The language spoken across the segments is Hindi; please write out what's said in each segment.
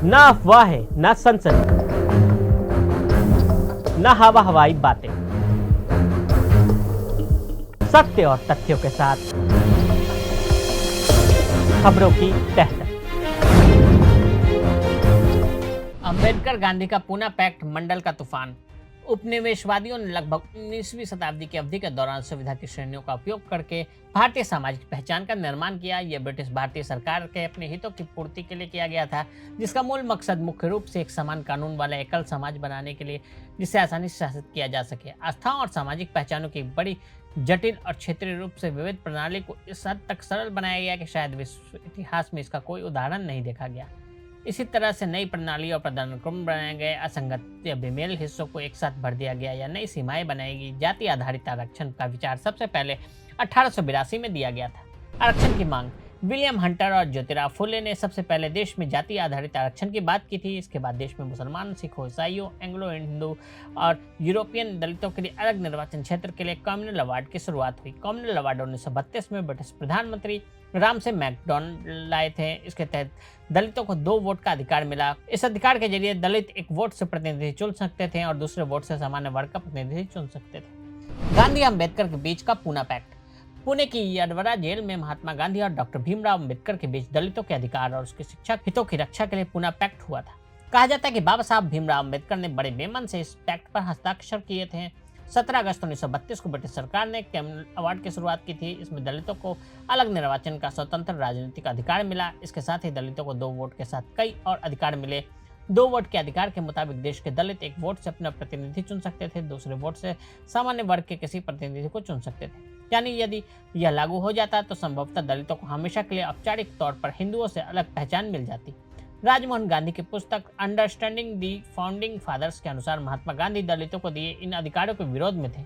ना अफवाहें, ना सनसनी, ना हवा हवाई बातें, सत्य और तथ्यों के साथ खबरों की तह तक। अंबेडकर गांधी का पूना पैक्ट मंडल का तूफान। उपनिवेशवादियों ने लगभग 19वीं शताब्दी की अवधि के दौरान सुविधा की श्रेणियों का उपयोग करके भारतीय सामाजिक पहचान का निर्माण किया। यह ब्रिटिश भारतीय सरकार के अपने हितों की पूर्ति के लिए किया गया था, जिसका मूल मकसद मुख्य रूप से एक समान कानून वाला एकल समाज बनाने के लिए, जिसे आसानी से शासित किया जा सके। आस्थाओं और सामाजिक पहचानों की बड़ी जटिल और क्षेत्रीय रूप से विविध प्रणाली को इस हद तक सरल बनाया गया कि शायद विश्व इतिहास में इसका कोई उदाहरण नहीं देखा गया। इसी तरह से नई प्रणाली और पदानुक्रम बनाए गए, असंगत या बेमेल हिस्सों को एक साथ भर दिया गया या नई सीमाएं बनाएगी। जाति आधारित आरक्षण का विचार सबसे पहले 1882 में दिया गया था। आरक्षण की मांग। विलियम हंटर और ज्योतिराव फुले ने सबसे पहले देश में जाति आधारित आरक्षण की बात की थी। इसके बाद देश में मुसलमान, सिखों, ईसाइयों, एंग्लो हिंदू और यूरोपियन दलितों के लिए अलग निर्वाचन क्षेत्र के लिए कम्युनल अवार्ड की शुरुआत हुई। कम्युनल अवार्ड 1932 में ब्रिटिश प्रधानमंत्री राम से मैकडॉनल्ड लाए थे। इसके तहत दलितों को 2 वोट का अधिकार मिला। इस अधिकार के जरिए दलित एक वोट से प्रतिनिधि चुन सकते थे और दूसरे वोट से सामान्य वर्ग का प्रतिनिधि चुन सकते थे। गांधी अम्बेडकर के बीच का पूना पैक्ट। पुणे की यडवरा जेल में महात्मा गांधी और डॉक्टर भीमराव अम्बेडकर के बीच दलितों के अधिकार और उसके शिक्षा हितों की रक्षा के लिए पूना पैक्ट हुआ था। कहा जाता है कि बाबा साहब भीमराव अम्बेडकर ने बड़े बेमन से इस पैक्ट पर हस्ताक्षर किए थे। 17 अगस्त 1932 को ब्रिटिश सरकार ने कम्युनल अवार्ड की शुरुआत की थी। इसमें दलितों को अलग निर्वाचन का स्वतंत्र राजनीतिक अधिकार मिला। इसके साथ ही दलितों को 2 वोट के साथ कई और अधिकार मिले। 2 वोट के अधिकार के मुताबिक देश के दलित एक वोट से अपना प्रतिनिधि चुन सकते थे, दूसरे वोट से सामान्य वर्ग के किसी प्रतिनिधि को चुन सकते थे। यानी यदि यह लागू हो जाता तो संभवतः दलितों को हमेशा के लिए औपचारिक तौर पर हिंदुओं से अलग पहचान मिल जाती। राजमोहन गांधी की पुस्तक अंडरस्टैंडिंग दी फाउंडिंग फादर्स के अनुसार महात्मा गांधी दलितों को दिए इन अधिकारों के विरोध में थे।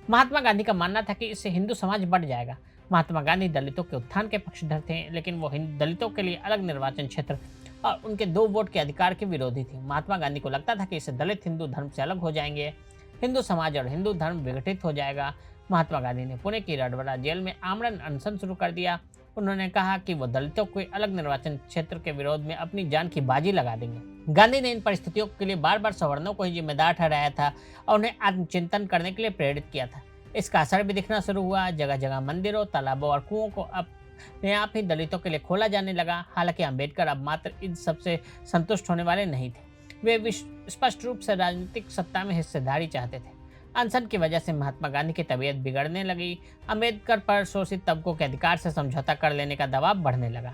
महात्मा गांधी का मानना था कि इससे हिंदू समाज बढ़ जाएगा। महात्मा गांधी दलितों के उत्थान के पक्षधर थे, लेकिन वो दलितों के लिए अलग निर्वाचन क्षेत्र और उनके 2 वोट के अधिकार के विरोधी थे। महात्मा गांधी को लगता था कि इससे दलित हिंदू धर्म से अलग हो जाएंगे, हिंदू समाज और हिंदू धर्म विघटित हो जाएगा। महात्मा गांधी ने पुणे की यडवरा जेल में आमरण अनशन शुरू कर दिया। उन्होंने कहा कि वो दलितों के अलग निर्वाचन क्षेत्र के विरोध में अपनी जान की बाजी लगा देंगे। गांधी ने इन परिस्थितियों के लिए बार बार सवर्णों को ही जिम्मेदार ठहराया था और उन्हें आत्मचिंतन करने के लिए प्रेरित किया था। इसका असर भी दिखना शुरू हुआ। जगह जगह मंदिरों, तालाबों और कुओं को अपने आप ही दलितों के लिए खोला जाने लगा। हालांकि अम्बेडकर अब मात्र इन सबसे संतुष्ट होने वाले नहीं थे। वे स्पष्ट रूप से राजनीतिक सत्ता में हिस्सेदारी चाहते थे। अनशन की वजह से महात्मा गांधी की तबीयत बिगड़ने लगी। अम्बेडकर पर शोषित तबकों के अधिकार से समझौता कर लेने का दबाव बढ़ने लगा।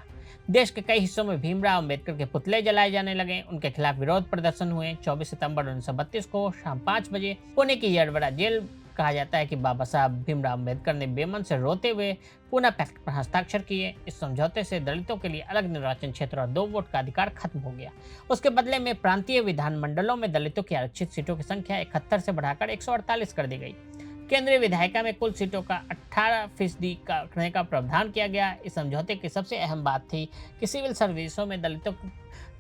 देश के कई हिस्सों में भीमराव अम्बेडकर के पुतले जलाए जाने लगे। उनके खिलाफ विरोध प्रदर्शन हुए। 24 सितंबर 1932 को शाम 5 बजे पुणे की यडवरा जेल कहा जाता है कि बाबा साहब भीमराव अम्बेडकर ने बेमन से रोते हुए पूना पैक्ट पर हस्ताक्षर किए। इस समझौते से दलितों के लिए अलग निर्वाचन क्षेत्र और 2 वोट का अधिकार खत्म हो गया। उसके बदले में प्रांतीय विधानमंडलों में दलितों की आरक्षित सीटों की संख्या 71 से बढ़ाकर 148 कर दी गई। केंद्रीय विधायिका में कुल सीटों का 18% करने का प्रावधान किया गया। इस समझौते की सबसे अहम बात थी कि सिविल सर्विसों में दलितों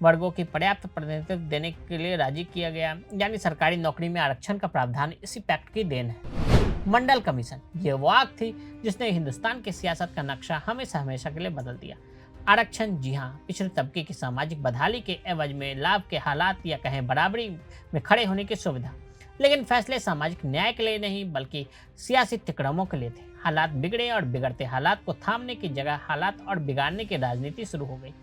वर्गों की पर्याप्त प्रतिनिधित्व देने के लिए राजी किया गया। यानी सरकारी नौकरी में आरक्षण का प्रावधान इसी पैक्ट की देन है। मंडल कमीशन ये वो आग थी जिसने हिंदुस्तान की सियासत का नक्शा हमेशा हमेशा के लिए बदल दिया। आरक्षण, जी हाँ, पिछड़े तबके की सामाजिक बदहाली के एवज में लाभ के हालात या कहें बराबरी में खड़े होने की सुविधा। लेकिन फैसले सामाजिक न्याय के लिए नहीं बल्कि सियासी तिकड़मों के लिए थे। हालात बिगड़े और बिगड़ते हालात को थामने की जगह हालात और बिगाड़ने की राजनीति शुरू हो गई,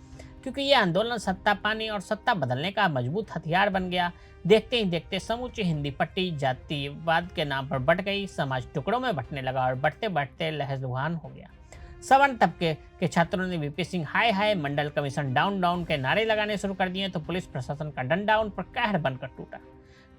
क्योंकि यह आंदोलन सत्ता पाने और सत्ता बदलने का मजबूत हथियार बन गया। देखते ही देखते समूची हिंदी पट्टी जातिवाद के नाम पर बट गई। समाज टुकड़ों में बंटने लगा और बढ़ते बढ़ते लहजलुहान हो गया। सवर्ण तबके के छात्रों ने वीपी सिंह हाय हाय, मंडल कमीशन डाउन डाउन के नारे लगाने शुरू कर दिए तो पुलिस प्रशासन का डंडा उन पर कहर बनकर टूटा।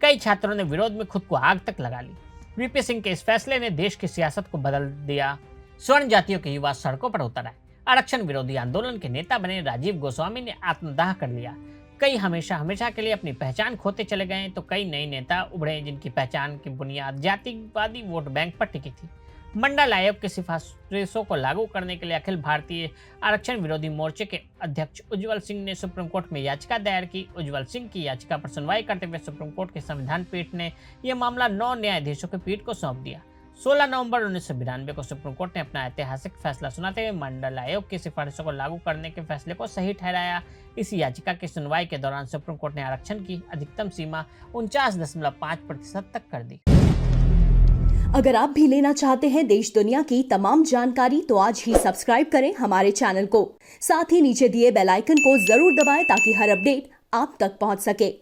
कई छात्रों ने विरोध में खुद को आग तक लगा ली। वीपी सिंह के इस फैसले ने देश की सियासत को बदल दिया। स्वर्ण जातियों के युवा सड़कों पर उतर आए। आरक्षण विरोधी आंदोलन के नेता बने राजीव गोस्वामी ने आत्मदाह कर लिया। कई हमेशा हमेशा के लिए अपनी पहचान खोते चले गए तो कई नए नेता उभरे जिनकी पहचान की बुनियाद जातिवादी वोट बैंक पर टिकी थी। मंडल आयोग की सिफारिशों को लागू करने के लिए अखिल भारतीय आरक्षण विरोधी मोर्चे के अध्यक्ष उज्जवल सिंह ने सुप्रीम कोर्ट में याचिका दायर की। उज्जवल सिंह की याचिका पर सुनवाई करते हुए सुप्रीम कोर्ट की संविधान पीठ ने यह मामला 9 न्यायाधीशों की पीठ को सौंप दिया। 16 नवंबर 1992 को सुप्रीम कोर्ट ने अपना ऐतिहासिक फैसला सुनाते हुए मंडल आयोग की सिफारिशों को लागू करने के फैसले को सही ठहराया। इस याचिका की सुनवाई के दौरान सुप्रीम कोर्ट ने आरक्षण की अधिकतम सीमा 49.5% तक कर दी। अगर आप भी लेना चाहते हैं देश दुनिया की तमाम जानकारी तो आज ही सब्सक्राइब करें हमारे चैनल को। साथ ही नीचे दिए बेल आइकन को जरूर दबाएं ताकि हर अपडेट आप तक पहुंच सके।